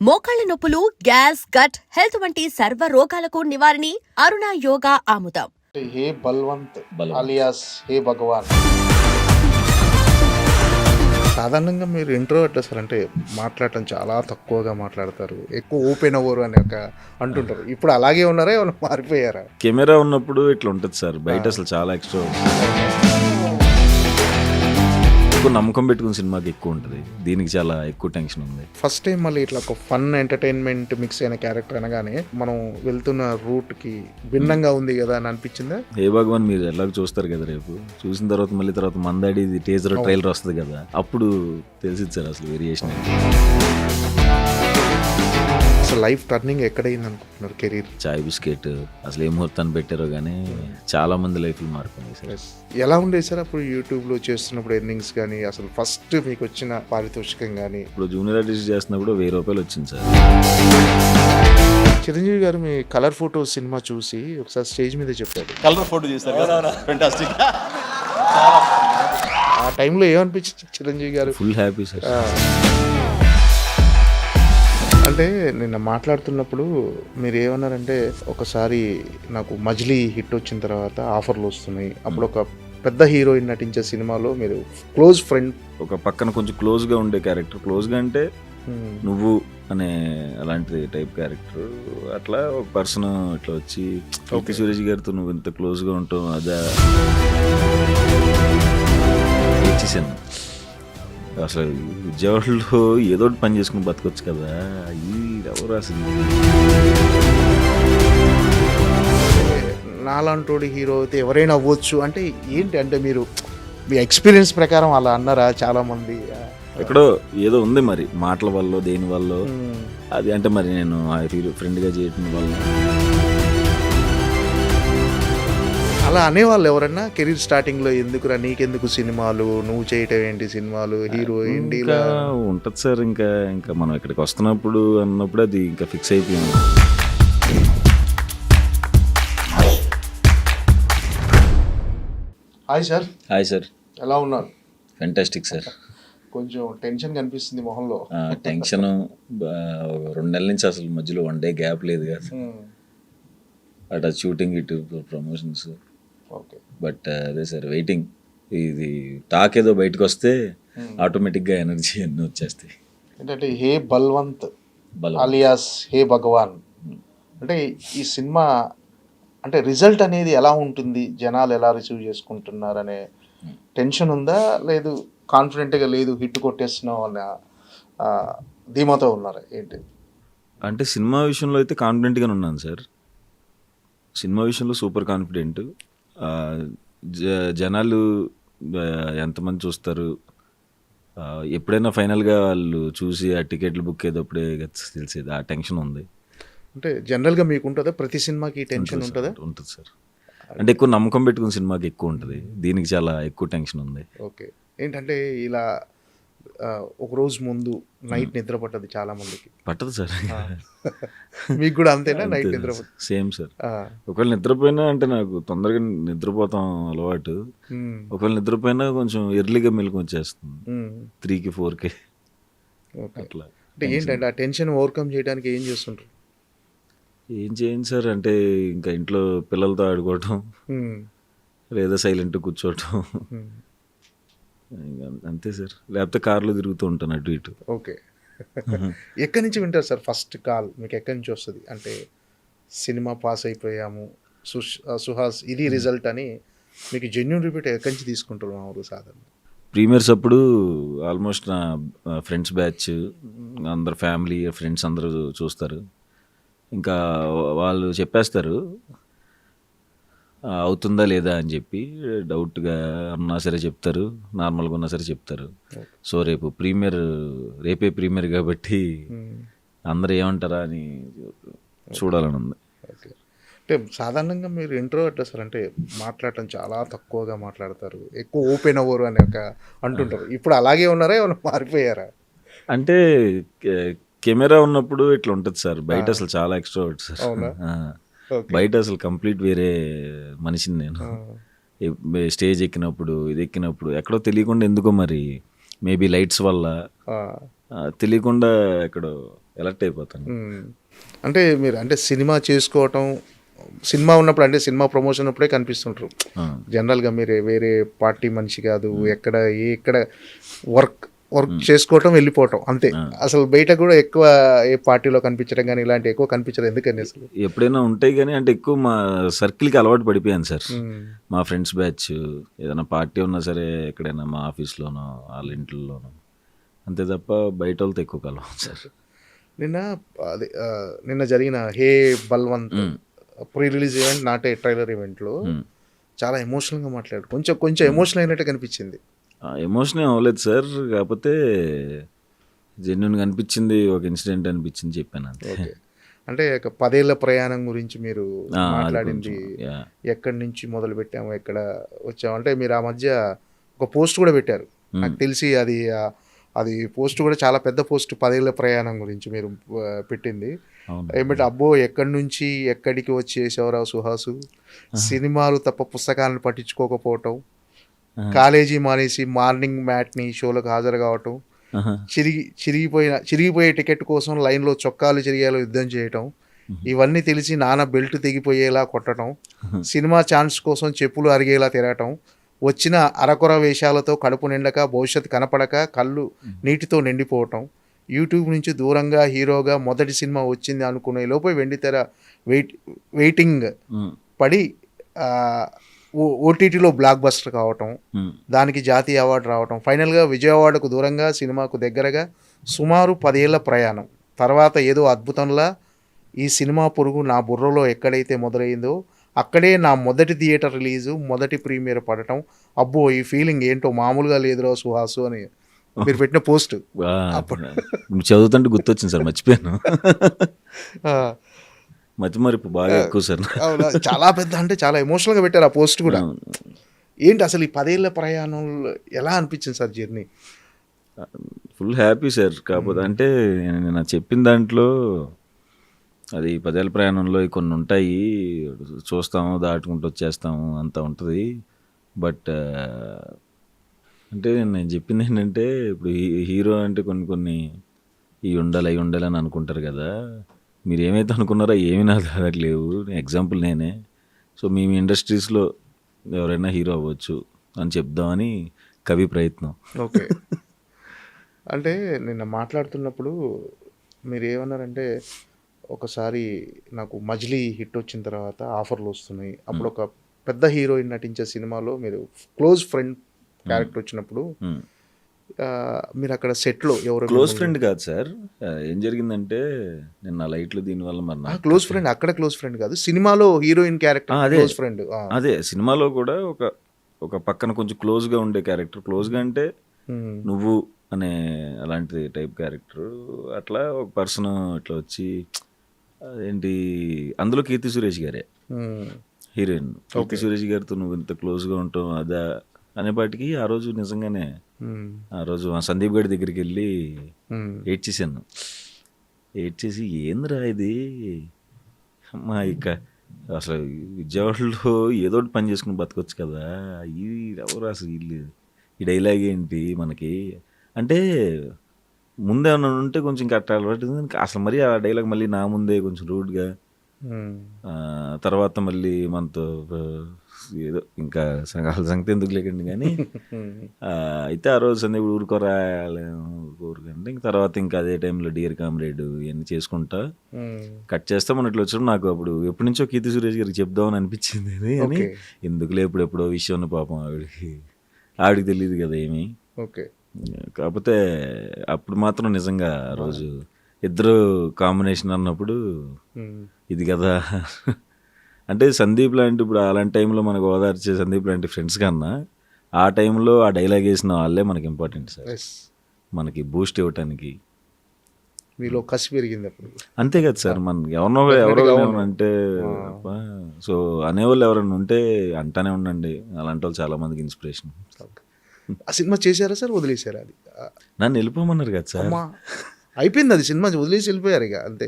మోకాళ్ల నొప్పులు, gas, gut health వంటి సర్వ రోగాలకు నివారణి అరుణ యోగా ఆముదం. హే బల్వంత్ అలియాస్ హే భగవాన్. సాధారణంగా మీరు ఇంట్రోవర్ట్ సార్, అంటే మాట్లాడటం చాలా తక్కువగా మాట్లాడతారు, ఎక్కువ ఓపెన్ అవ్వరు అని అంటుంటారు. ఇప్పుడు అలాగే ఉన్నారా, ఏమైనా మారిపోయారా? కెమెరా ఉన్నప్పుడు ఇట్లా ఉంటుంది సార్, బయట అసలు చాలా ఎక్స్ట్రా ఎక్కువ నమ్మకం పెట్టుకున్న సినిమాకి ఎక్కువ ఉంటుంది, దీనికి చాలా ఎక్కువ టెన్షన్ ఉంది. ఫస్ట్ టైం మళ్ళీ ఇట్లా ఒక ఫన్ ఎంటర్టైన్మెంట్ మిక్స్ అయిన క్యారెక్టర్ అనగానే మనం వెళ్తున్న రూట్ కి భిన్నంగా ఉంది కదా అని అనిపించిందా? హే భగవాన్ మీరు ఎలాగో చూస్తారు కదా, రేపు చూసిన తర్వాత మళ్ళీ తర్వాత మందాడి టీజర్ ట్రైలర్ వస్తుంది కదా, అప్పుడు తెలిసింది సార్ అసలు వేరియేషన్. అసలు లైఫ్ టర్నింగ్ ఎక్కడైంది అనుకుంటున్నారు కెరీర్? చాయ్ బిస్కెట్ అసలు ఏ ముహూర్తాన్ని పెట్టారో కానీ చాలా మంది లైఫ్లు మారిపోయినాయి సార్. ఎలా ఉండేది సార్ అప్పుడు యూట్యూబ్లో చేస్తున్నప్పుడు ఎర్నింగ్స్ కానీ, అసలు ఫస్ట్ మీకు వచ్చిన పారితోషికం కానీ? ఇప్పుడు జూనియర్ ఆర్టిస్ట్ చేస్తున్నప్పుడు 1000 రూపాయలు వచ్చింది సార్. చిరంజీవి గారు మీ కలర్ ఫోటో సినిమా చూసి ఒకసారి స్టేజ్ మీద చెప్పారు, కలర్ ఫోటో చేశారు, ఫెంటాస్టిక్. ఆ టైంలో ఏమనిపించింది చిరంజీవి గారు? Full happy sir. అంటే నిన్న మాట్లాడుతున్నప్పుడు మీరు ఏమన్నారంటే, ఒకసారి నాకు మజిలీ హిట్ వచ్చిన తర్వాత ఆఫర్లు వస్తున్నాయి, అప్పుడు ఒక పెద్ద హీరోయిన్ నటించే సినిమాలో మీరు క్లోజ్ ఫ్రెండ్, ఒక పక్కన కొంచెం క్లోజ్గా ఉండే క్యారెక్టర్, క్లోజ్గా అంటే నువ్వు అనే అలాంటి టైప్ క్యారెక్టర్, అట్లా ఒక పర్సన్ ఇట్లా వచ్చి ఓకే సురేష్ గారితో నువ్వు ఇంత క్లోజ్గా ఉంటావు అదే వచ్చేసాను. అసలు విజయవాడలో ఏదో ఒకటి పని చేసుకుని బతకొచ్చు కదా, ఇది ఎవరు అసలు నాలాంటి హీరో అయితే ఎవరైనా అవ్వచ్చు అంటే ఏంటి? అంటే మీరు మీ ఎక్స్పీరియన్స్ ప్రకారం అలా అన్నారా? చాలా మంది ఎక్కడో ఏదో ఉంది మరి, మాటల వల్ల దేని వల్ల అది, అంటే మరి నేను ఫ్రెండ్గా చేయటం వల్ల అలా అనేవాళ్ళు ఎవరన్నా కెరీర్ స్టార్టింగ్లో, ఎందుకురా నీకెందుకు సినిమాలు, నువ్వు చేయటం ఏంటి సినిమాలు, హీరోయిన్ ఇంకా ఉంటుంది సార్. ఇంకా మనం ఇక్కడికి వస్తున్నప్పుడు అన్నప్పుడు అది ఇంకా ఫిక్స్ అయిపోయింది. Hi sir. హాయ్ సార్, ఎలా ఉన్నారు? Fantastic sir. కొంచెం టెన్షన్ కనిపిస్తుంది మొహంలో. టెన్షన్ 2 నెలల నుంచి అసలు మధ్యలో 1 డే గ్యాప్ లేదు కదా, అటు షూటింగ్ ఇటు ప్రమోషన్స్. ఓకే, బట్ అదే సార్ వెయిటింగ్. ఇది టాక్ ఏదో బయటకు వస్తే ఆటోమేటిక్గా ఎనర్జీ అన్నీ వచ్చేస్తాయి. ఏంటంటే హే బల్వంత్ అలియాస్ హే భగవాన్, అంటే ఈ సినిమా అంటే రిజల్ట్ అనేది ఎలా ఉంటుంది, జనాలు ఎలా రిసీవ్ చేసుకుంటున్నారు అనే టెన్షన్ ఉందా, లేదు కాన్ఫిడెంట్గా లేదు హిట్ కొట్టేస్తున్నాం అన్న ధీమాతో ఉన్నారా ఏంటి? అంటే సినిమా విషయంలో అయితే కాన్ఫిడెంట్గానే ఉన్నాను సార్. సినిమా విషయంలో సూపర్ కాన్ఫిడెంట్. జనాలు ఎంతమంది చూస్తారు, ఎప్పుడైనా ఫైనల్గా వాళ్ళు చూసి ఆ టికెట్లు బుక్ అయ్యేటప్పుడే తెలిసేది, ఆ టెన్షన్ ఉంది. అంటే జనరల్గా మీకు ఉంటుందా ప్రతి సినిమాకి టెన్షన్ ఉంటుందా? ఉంటుంది సార్, అంటే ఎక్కువ నమ్మకం పెట్టుకున్న సినిమాకి ఎక్కువ ఉంటుంది, దీనికి చాలా ఎక్కువ టెన్షన్ ఉంది. ఓకే, ఏంటంటే ఇలా ఒక రోజు ముందు నైట్ నిద్ర పట్టదు చాలా మందికి. పట్టదు సార్. మీకు కూడా అంతేనా? నైట్ నిద్ర సేమ్ సార్. ఒకవేళ నిద్రపోయినా, అంటే నాకు తొందరగా నిద్రపోతాం అలవాటు, ఒకవేళ నిద్రపోయినా కొంచెం ఎర్లీగా మెలకు వచ్చేస్తుంది, 3కి 4కి అట్లా. అంటే ఏంటంటే ఆ టెన్షన్ ఓవర్కమ్ చేయడానికి ఏం చేస్తుంటారు? ఏం చేయండి సార్, అంటే ఇంకా ఇంట్లో పిల్లలతో ఆడుకోవటం, లేదా సైలెంట్ కూర్చోవటం, అంతే సార్. లేకపోతే కార్లో తిరుగుతూ ఉంటాను అటు ఇటు. ఓకే, ఎక్కడి నుంచి వింటారు సార్ ఫస్ట్ కాల్ మీకు? ఎక్కడి నుంచి వస్తుంది? అంటే సినిమా పాస్ అయిపోయాము సుహాస్ ఇది రిజల్ట్ అని మీకు జెన్యూన్ రిపీట్ ఎక్కడి నుంచి తీసుకుంటారు మామూలు సాధారణ? ప్రీమియర్స్ అప్పుడు ఆల్మోస్ట్ నా ఫ్రెండ్స్ బ్యాచ్ అందరు, ఫ్యామిలీ ఫ్రెండ్స్ అందరూ చూస్తారు. ఇంకా వాళ్ళు చెప్పేస్తారు అవుతుందా లేదా అని చెప్పి, డౌట్గా ఉన్నా సరే చెప్తారు, నార్మల్గా ఉన్నా సరే చెప్తారు. సో రేపే ప్రీమియర్ కాబట్టి అందరు ఏమంటారా అని చూడాలని ఉంది. అంటే సాధారణంగా మీరు ఇంట్రోవర్ట్ సార్, అంటే మాట్లాడటం చాలా తక్కువగా మాట్లాడతారు, ఎక్కువ ఓపెన్ అవ్వరు అని అంటుంటారు. ఇప్పుడు అలాగే ఉన్నారా, ఏమైనా మారిపోయారా? అంటే కెమెరా ఉన్నప్పుడు ఇట్లా ఉంటుంది సార్, బయట అసలు చాలా ఎక్స్ట్రా సార్. బయట అసలు కంప్లీట్ వేరే మనిషిని నేను. స్టేజ్ ఎక్కినప్పుడు ఇది ఎక్కినప్పుడు ఎక్కడో తెలియకుండా, ఎందుకో మరి మేబీ లైట్స్ వల్ల తెలియకుండా ఎక్కడో ఎలర్ట్ అయిపోతాను. అంటే మీరు అంటే సినిమా చేసుకోవటం, సినిమా ఉన్నప్పుడు అంటే సినిమా ప్రమోషన్ ఉన్నప్పుడే కనిపిస్తుంటారు జనరల్గా. మీరు వేరే పార్టీ మనిషి కాదు, ఎక్కడ వర్క్ చేసుకోవటం వెళ్ళిపోవటం అంతే. అసలు బయట కూడా ఎక్కువ ఏ పార్టీలో కనిపించడం కానీ ఇలాంటి ఎక్కువ కనిపించడం ఎందుకని అసలు? ఎప్పుడైనా ఉంటాయి కానీ అంటే ఎక్కువ మా సర్కిల్కి అలవాటు పడిపోయాను సార్. మా ఫ్రెండ్స్ బ్యాచ్ ఏదైనా పార్టీ ఉన్నా సరే ఎక్కడైనా మా ఆఫీస్లోనో వాళ్ళ ఇంట్లోనో అంతే తప్ప బయట వాళ్ళతో ఎక్కువ కలవం సార్. నిన్న జరిగిన హే బల్వంత్ ప్రీ రిలీజ్ ఈవెంట్, నాటే ట్రైలర్ ఈవెంట్లో చాలా ఎమోషనల్గా మాట్లాడు, కొంచెం ఎమోషనల్ అయినట్టు కనిపించింది. ఎమోషన్ ఏం అవ్వలేదు సార్, కాకపోతే జెన్యున్గా అనిపించింది, ఒక ఇన్సిడెంట్ అనిపించింది చెప్పాను అంతే. అంటే 10 ఏళ్ల ప్రయాణం గురించి మీరు మాట్లాడింది, ఎక్కడి నుంచి మొదలు పెట్టాము, ఎక్కడ వచ్చాము అంటే మీరు ఆ మధ్య ఒక పోస్ట్ కూడా పెట్టారు నాకు తెలిసి. అది పోస్ట్ కూడా చాలా పెద్ద పోస్ట్, 10 ఏళ్ల ప్రయాణం గురించి మీరు పెట్టింది. ఏమిటి అబ్బో ఎక్కడి నుంచి ఎక్కడికి వచ్చి చేసేవరావు సుహాసు, సినిమాలు తప్ప పుస్తకాలను పట్టించుకోకపోవటం, కాలేజీ మానేసి మార్నింగ్ మ్యాట్ని షోలకు హాజరు కావటం, చిరిగిపోయే టికెట్ కోసం లైన్లో చొక్కాలు చిరిగేలా యుద్ధం చేయటం, ఇవన్నీ తెలిసి నాన్న బెల్ట్ తెగిపోయేలా కొట్టడం, సినిమా ఛాన్స్ కోసం చెప్పులు అరిగేలా తిరగటం, వచ్చిన అరకొర వేషాలతో కడుపు నిండక భవిష్యత్తు కనపడక కళ్ళు నీటితో నిండిపోవటం, యూట్యూబ్ నుంచి దూరంగా హీరోగా మొదటి సినిమా వచ్చింది అనుకునే లోపే వెండితెర వెయిటింగ్ పడి ఓటీటీలో బ్లాక్ బస్టర్ కావటం, దానికి జాతీయ అవార్డు రావటం, ఫైనల్గా విజయవాడకు దూరంగా సినిమాకు దగ్గరగా సుమారు 10 ఏళ్ల ప్రయాణం తర్వాత ఏదో అద్భుతంలా ఈ సినిమా పురుగు నా బుర్రలో ఎక్కడైతే మొదలైందో అక్కడే నా మొదటి థియేటర్ రిలీజు, మొదటి ప్రీమియర్ పడటం. అబ్బో ఈ ఫీలింగ్ ఏంటో మామూలుగా లేదురా సుహాసు అని మీరు పెట్టిన పోస్ట్ చదువుతుంటే గుర్తొచ్చింది సార్, మర్చిపోయాను. మతిమరుపు బాగా ఎక్కువ సార్. చాలా పెద్ద అంటే చాలా ఎమోషనల్గా పెట్టారు ఆ పోస్ట్ కూడా. ఏంటి అసలు ఈ 10 ఏళ్ల ప్రయాణంలో ఎలా అనిపించింది sir journey? Full happy sir. కాకపోతే అంటే నేను చెప్పిన దాంట్లో అది 10 ఏళ్ల ప్రయాణంలో కొన్ని ఉంటాయి, చూస్తాము దాటుకుంటూ వచ్చేస్తాము అంతా ఉంటుంది. బట్ అంటే నేను చెప్పింది ఏంటంటే ఇప్పుడు హీరో అంటే కొన్ని ఇవి ఉండాలి అవి ఉండాలి అని అనుకుంటారు కదా. మీరు ఏమైతే అనుకున్నారో ఏమీ నా దగ్గర లేవు. ఎగ్జాంపుల్ నేనే. సో మీ ఇండస్ట్రీస్లో ఎవరైనా హీరో అవ్వచ్చు అని చెప్దామని కవి ప్రయత్నం. ఓకే. అంటే నిన్న మాట్లాడుతున్నప్పుడు మీరు ఏమన్నారంటే ఒకసారి నాకు మజిలీ హిట్ వచ్చిన తర్వాత ఆఫర్లు వస్తున్నాయి, అప్పుడు ఒక పెద్ద హీరోయిన్ నటించే సినిమాలో మీరు క్లోజ్ ఫ్రెండ్ క్యారెక్టర్ వచ్చినప్పుడు మీరు అక్కడ సెట్లో ఎవరు క్లోజ్ ఫ్రెండ్ కాదు సార్. ఏం జరిగిందంటే నిన్న లైట్లు దీనివల్ల మరి క్లోజ్ ఫ్రెండ్ అక్కడ క్లోజ్ ఫ్రెండ్ కాదు, సినిమాలో హీరోయిన్ క్యారెక్టర్ క్లోజ్ ఫ్రెండ్. అదే సినిమాలో కూడా ఒక పక్కన కొంచెం క్లోజ్గా ఉండే క్యారెక్టర్. క్లోజ్గా అంటే నువ్వు అనే అలాంటి టైప్ క్యారెక్టర్. అట్లా ఒక పర్సన్ ఇట్లా వచ్చి ఏంటి అందులో కీర్తి సురేష్ గారే హీరోయిన్. కీర్తి సురేష్ గారితో నువ్వు ఇంత క్లోజ్గా ఉంటావు అదా అనేపాటికి ఆ రోజు నిజంగానే ఆ రోజు సందీప్ గడి దగ్గరికి వెళ్ళి ఏడ్చేసాను. ఏడ్చేసి ఏందిరా ఇది అమ్మా, ఇక అసలు విజయవాడలో ఏదో ఒకటి పని చేసుకుని బతకొచ్చు కదా, ఇది ఎవరు అసలు వీళ్ళు ఈ డైలాగ్ ఏంటి మనకి అంటే ముందేమన్నా ఉంటే కొంచెం ఇంకా అట్లా అలవాటు. అసలు మరి ఆ డైలాగ్ మళ్ళీ నా ముందే కొంచెం రూడ్గా, తర్వాత మళ్ళీ మనతో ఏదో ఇంకా సంగతి ఎందుకు లేకండి కానీ అయితే ఆ రోజు సందీప్ ఊరుకోరండి. ఇంక తర్వాత ఇంకా అదే టైంలో డియర్ కామ్రేడ్ ఇవన్నీ చేసుకుంటా కట్ చేస్తా మన ఇట్లా వచ్చినప్పుడు నాకు అప్పుడు ఎప్పటి నుంచో కీర్తి సురేష్ గారికి చెప్దామని అనిపించింది. అని ఎందుకులే ఎప్పుడెప్పుడో విషయం పాపం ఆవిడికి తెలియదు కదా ఏమి. ఓకే. కాకపోతే అప్పుడు మాత్రం నిజంగా ఆ రోజు ఇద్దరు కాంబినేషన్ అన్నప్పుడు ఇది కదా అంటే సందీప్ లాంటి ఇప్పుడు అలాంటి టైంలో మనకు ఓదార్చే సందీప్ లాంటి ఫ్రెండ్స్ కన్నా ఆ టైంలో ఆ డైలాగ్ వేసిన వాళ్ళే మనకి ఇంపార్టెంట్ సార్, మనకి బూస్ట్ ఇవ్వటానికి. మీలో కసి పెరిగింది అప్పుడు అంతే కదా సార్. మనకి ఎవరో అంటే సో అనేవాళ్ళు ఎవరైనా ఉంటే అంటానే ఉండండి. అలాంటి వాళ్ళు చాలా మందికి ఇన్స్పిరేషన్. ఆ సినిమా చేశారా సార్, వదిలేశారా? అది నన్ను వెళ్ళిపోమన్నారు కదా సార్, అయిపోయింది అది సినిమా వదిలేసి వెళ్ళిపోయారు ఇక అంతే.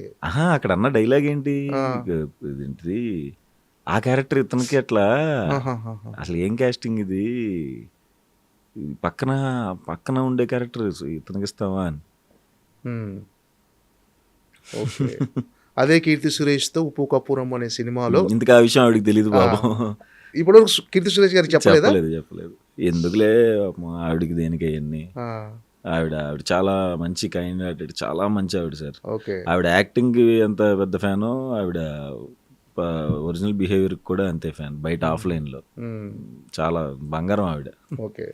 అక్కడ అన్న డైలాగ్ ఏంటి ఏంటిది ఆ క్యారెక్టర్ ఇతనికి అట్లా అసలు ఏం కాస్టింగ్ ఇది, పక్కన ఉండే క్యారెక్టర్ ఇతనికి ఇస్తావా అని. ఓకే. అదే కీర్తి సురేష్తో ఉప్పు కపూరం అనే సినిమాలో ఇంతకు ఆ విషయం ఆవిడకి తెలియదు బాబు. ఇప్పుడు కీర్తి సురేష్ గారికి చెప్పలేదా? చెప్పలేదు. ఎందుకులే ఆవిడకి దేనికి అవన్నీ. ఆవిడ చాలా మంచి కైండ్ హార్టెడ్, చాలా మంచి ఆవిడ సార్. ఓకే. ఆవిడ యాక్టింగ్ ఎంత పెద్ద ఫ్యానో ఆవిడ ఒరిజినల్ బిహేవియర్ కూడా అంతే ఫ్యాన్. బయట ఆఫ్లైన్లో చాలా బంగారం ఆవిడ. ఓకే.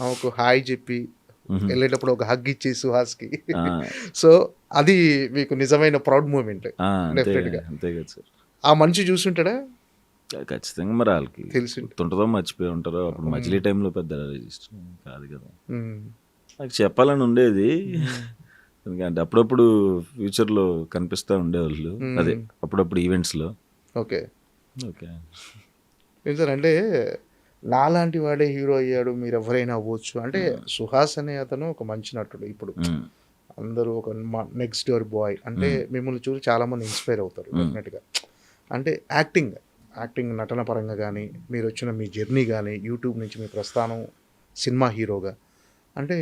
ఆమెకు హాయ్ చెప్పి వెళ్ళేటప్పుడు ఒక హగ్ ఇచ్చి సుహాస్కి, సో అది మీకు నిజమైన ప్రౌడ్ మూమెంట్. అంతే కదా సార్. ఆ మనిషి చూసుంటాడా? ఖచ్చితంగా. మరి వాళ్ళకి తెలిసి ఉంటుందో మర్చిపోయి ఉంటారో. అప్పుడు మజిలీ టైంలో పెద్ద రిజిస్టర్ కాదు కదా. నాకు చెప్పాలని ఉండేది, ఎందుకంటే అప్పుడప్పుడు ఫ్యూచర్లో కనిపిస్తూ ఉండేవాళ్ళు. అదే అప్పుడప్పుడు ఈవెంట్స్లో. ఓకే. ఓకే ఏం సార్ అంటే నాలాంటి వాడే హీరో అయ్యాడు, మీరు ఎవరైనా అవ్వచ్చు అంటే సుహాస్ అనే అతను ఒక మంచి నటుడు. ఇప్పుడు అందరూ ఒక నెక్స్ట్ డోర్ బాయ్ అంటే మిమ్మల్ని చూసి చాలామంది ఇన్స్పైర్ అవుతారు డెఫినెట్గా. అంటే యాక్టింగ్ నటన పరంగా కానీ, మీరు వచ్చిన మీ జర్నీ కానీ, యూట్యూబ్ నుంచి మీ ప్రస్థానం సినిమా హీరోగా, అంటే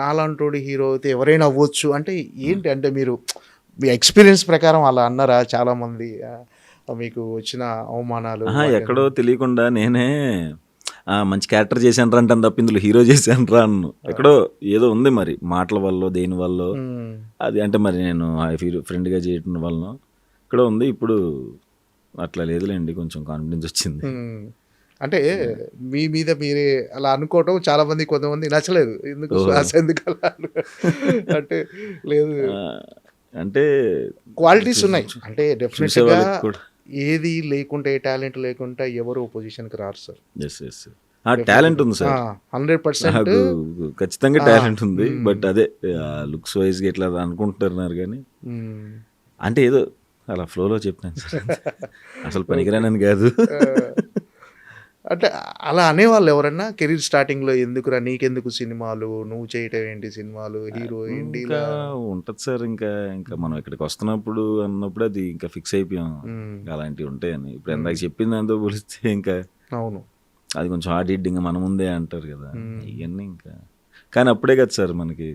నాలాంటి హీరో అయితే ఎవరైనా అవ్వచ్చు అంటే ఏంటి? అంటే మీరు మీ ఎక్స్పీరియన్స్ ప్రకారం అలా అన్నారా? చాలామంది మీకు వచ్చిన అవమానాలు ఎక్కడో తెలియకుండా నేనే మంచి క్యారెక్టర్ చేశాను రా అంటాను తప్ప ఇందులో హీరో చేశాను రా అన్ను. ఎక్కడో ఏదో ఉంది మరి, మాటల వల్ల దేని వల్ల అది. అంటే మరి నేను ఫ్రెండ్గా చేయటం వల్ల ఇక్కడ ఉంది. ఇప్పుడు అట్లా లేదులేండి, కొంచెం కాన్ఫిడెన్స్ వచ్చింది. అంటే మీ మీద మీరే అలా అనుకోవటం చాలా మంది, కొంతమంది నచ్చలేదు. ఎందుకు ఎందుకు అలా అంటే లేదు, అంటే క్వాలిటీస్ ఉన్నాయి. అంటే డెఫినెట్గా ఏది లేకుంటే, ఏ టాలెంట్ లేకుంటే ఎవరు పొజిషన్కి రారు సార్. టాలెంట్ ఉంది సార్, 100% ఖచ్చితంగా టాలెంట్ ఉంది. బట్ అదే లుక్స్ వైజ్ గా ఎట్లా అనుకుంటున్నారు కానీ, అంటే ఏదో అలా ఫ్లోలో చెప్పాను సార్, అసలు పనికిరానని కాదు. అంటే అలా అనేవాళ్ళు ఎవరన్నా కెరీర్ స్టార్టింగ్లో, ఎందుకురా నీకెందుకు సినిమాలు, నువ్వు చేయటం ఏంటి సినిమాలు, హీరో ఏంటి? ఉంటుంది సార్. ఇంకా మనం ఇక్కడికి వస్తున్నప్పుడు అన్నప్పుడు అది ఇంకా ఫిక్స్ అయిపోయాం అలాంటివి ఉంటాయని. ఇప్పుడు ఎందాక చెప్పింది దాంతో పోలిస్తే ఇంకా అవును, అది కొంచెం హార్డ్ హిట్టింగ్ మన ముందే అంటారు కదా ఇవన్నీ. ఇంకా కానీ అప్పుడే కదా సార్ మనకి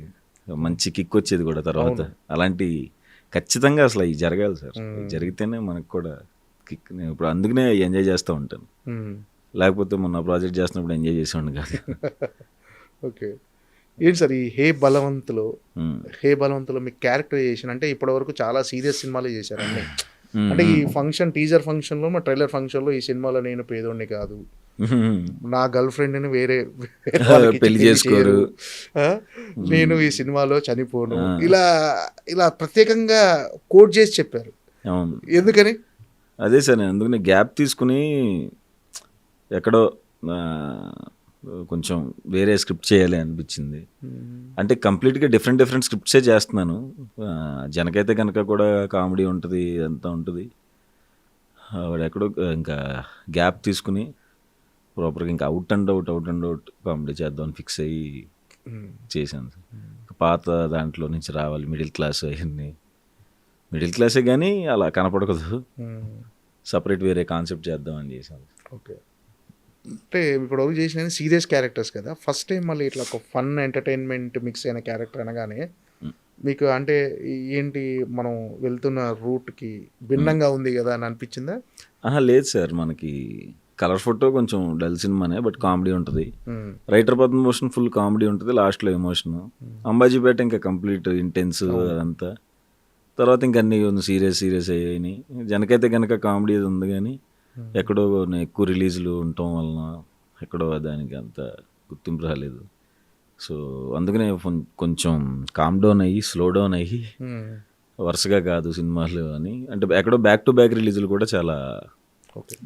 మంచి కిక్ వచ్చేది కూడా తర్వాత. అలాంటి ఖచ్చితంగా అసలు అవి జరగాలి సార్, జరిగితేనే మనకు కూడా కిక్. నేను ఇప్పుడు అందుకనే ఎంజాయ్ చేస్తూ ఉంటాను, లేకపోతే మొన్న ప్రాజెక్ట్ చేస్తున్నప్పుడు ఎంజాయ్ చేసేవాడిని కాదు. ఓకే. ఏంటి సార్ ఈ హే బలవంతులో మీ క్యారెక్టరైజేషన్? అంటే ఇప్పటివరకు చాలా సీరియస్ సినిమాలు చేశారు అన్నీ. అంటే ఈ ఫంక్షన్, టీజర్ ఫంక్షన్లో, మా ట్రైలర్ ఫంక్షన్లో, ఈ సినిమాలో నేను పేదోడిని కాదు, నా గర్ల్ ఫ్రెండ్ని వేరే పెళ్లి చేసుకోరు, నేను ఈ సినిమాలో చనిపోను, ఇలా ప్రత్యేకంగా కోట్ చేసి చెప్పారు. ఎందుకని? అదే సార్, నేను అందుకని గ్యాప్ తీసుకుని ఎక్కడో కొంచెం వేరే స్క్రిప్ట్ చేయాలి అనిపించింది. అంటే కంప్లీట్గా డిఫరెంట్ స్క్రిప్ట్సే చేస్తున్నాను. జనకైతే కనుక కూడా కామెడీ ఉంటుంది, అంతా ఉంటుంది. వాడు ఎక్కడో ఇంకా గ్యాప్ తీసుకుని ప్రాపర్గా ఇంకా అవుట్ అండ్ అవుట్ కామెడీ చేద్దామని ఫిక్స్ అయ్యి చేశాను. పాత దాంట్లో నుంచి రావాలి, మిడిల్ క్లాస్ అవన్నీ మిడిల్ క్లాసే కానీ అలా కనపడకూడదు, సపరేట్ వేరే కాన్సెప్ట్ చేద్దామని చేశాను. ఓకే. అంటే ఇప్పుడు చేసిన సీరియస్ క్యారెక్టర్స్ కదా, ఫస్ట్ టైం మళ్ళీ ఇట్లా ఒక ఫన్ ఎంటర్టైన్మెంట్ మిక్స్ అయిన క్యారెక్టర్ అనగానే మీకు అంటే ఏంటి, మనం వెళ్తున్న రూట్కి భిన్నంగా ఉంది కదా అని అనిపించిందా? లేదు సార్, మనకి కలర్ ఫోటో కొంచెం డల్ సినిమానే, బట్ కామెడీ ఉంటుంది. రైటర్ పద్మభూషణ్ ఫుల్ కామెడీ ఉంటుంది, లాస్ట్లో ఎమోషన్. అంబాజీపేట ఇంకా కంప్లీట్ ఇంటెన్స్ అదంతా. తర్వాత ఇంక అన్నీ సీరియస్ అయ్యాయి. జనకైతే కనుక కామెడీ అది ఉంది కానీ ఎక్కడో ఎక్కువ రిలీజులు ఉండటం వలన ఎక్కడో దానికి అంత గుర్తింపు రాలేదు. సో అందుకనే కొంచెం కామ్ డౌన్ అయ్యి, స్లో డౌన్ అయ్యి, వరుసగా కాదు సినిమాలు అని. అంటే ఎక్కడో బ్యాక్ టు బ్యాక్ రిలీజులు కూడా చాలా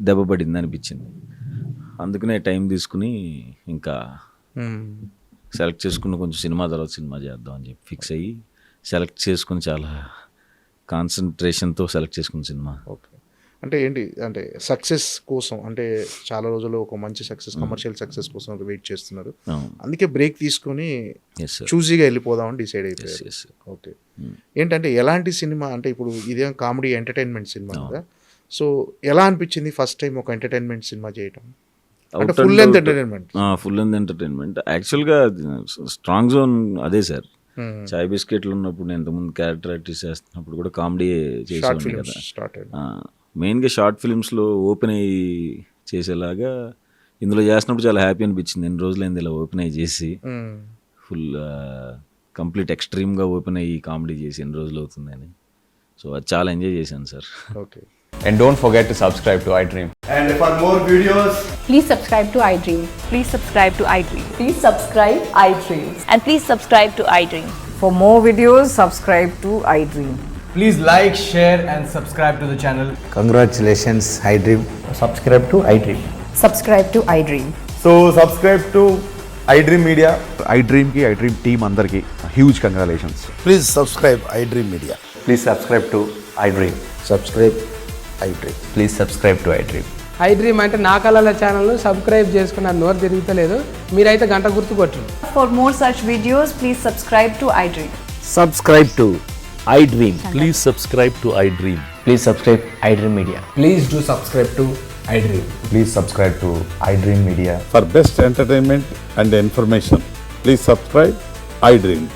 దెబ్బ పడింది అనిపించింది. అందుకనే టైం తీసుకుని ఇంకా సెలెక్ట్ చేసుకుని కొంచెం సినిమా తర్వాత సినిమా చేద్దాం అని చెప్పి ఫిక్స్ అయ్యి సెలెక్ట్ చేసుకుని, చాలా కాన్సన్ట్రేషన్తో సెలెక్ట్ చేసుకున్న సినిమా. ఓకే. అంటే ఏంటి, అంటే సక్సెస్ కోసం, అంటే చాలా రోజులు ఒక మంచి సక్సెస్, కమర్షియల్ సక్సెస్ కోసం వెయిట్ చేస్తున్నారు, అందుకే బ్రేక్ తీసుకొని చూజీగా వెళ్ళిపోదామని డిసైడ్ అయిపోయారు. ఓకే. ఏంటంటే ఎలాంటి సినిమా అంటే, ఇప్పుడు ఇదేం కామెడీ ఎంటర్టైన్మెంట్ సినిమా కదా, సో ఎలా అనిపించింది ఫస్ట్ టైం ఒక ఎంటర్టైన్మెంట్ సినిమా చేయటం? అంటే ఫుల్ లెంత్ ఎంటర్టైన్మెంట్. యాక్చువల్గా స్ట్రాంగ్ జోన్ అదే సార్. చాయ్ బిస్కెట్లు ఉన్నప్పుడు నేను ఇంతకుముందు క్యారెక్టర్ ఆర్టిస్ట్ చేస్తున్నప్పుడు కూడా కామెడీ షార్ట్ చేసేవాడిని ఫిల్మ్స్ కదా. స్టార్ట్ అయింది. మెయిన్గా షార్ట్ ఫిల్మ్స్లో ఓపెన్ అయ్యి చేసేలాగా ఇందులో చేసినప్పుడు చాలా హ్యాపీ అనిపించింది. ఎన్ని రోజులైంది ఇలా ఓపెన్ అయ్యి చేసి, ఫుల్ కంప్లీట్ ఎక్స్ట్రీమ్గా ఓపెన్ అయ్యి కామెడీ చేసి ఎన్ని రోజులు అవుతుందని. సో అది చాలా ఎంజాయ్ చేశాను sir. Okay. And don't forget to subscribe to iDream. And for more videos, Please subscribe to iDream. Please subscribe to iDream. Please subscribe iDream. And please subscribe to iDream. For more videos, subscribe to iDream. please like, share, and subscribe to the channel. Congratulations, iDream. Subscribe to iDream. Subscribe to iDream. So subscribe to iDream Media. iDream ki iDream team andarki huge congratulations. Please subscribe iDream Media. Please subscribe to iDream. Subscribe iDream. Please subscribe to iDream. iDream అంటే నా కళల ఛానల్ను subscribe చేసుకున్న నోరు తిరుగుతలేదు, మీరైతే గంట గుర్తు కొట్టండి. For more such videos, please subscribe to iDream. Subscribe to iDream. Please subscribe to iDream. Please subscribe iDream Media. Please do subscribe to iDream. Please subscribe to iDream Media. For best entertainment and information, please subscribe iDream.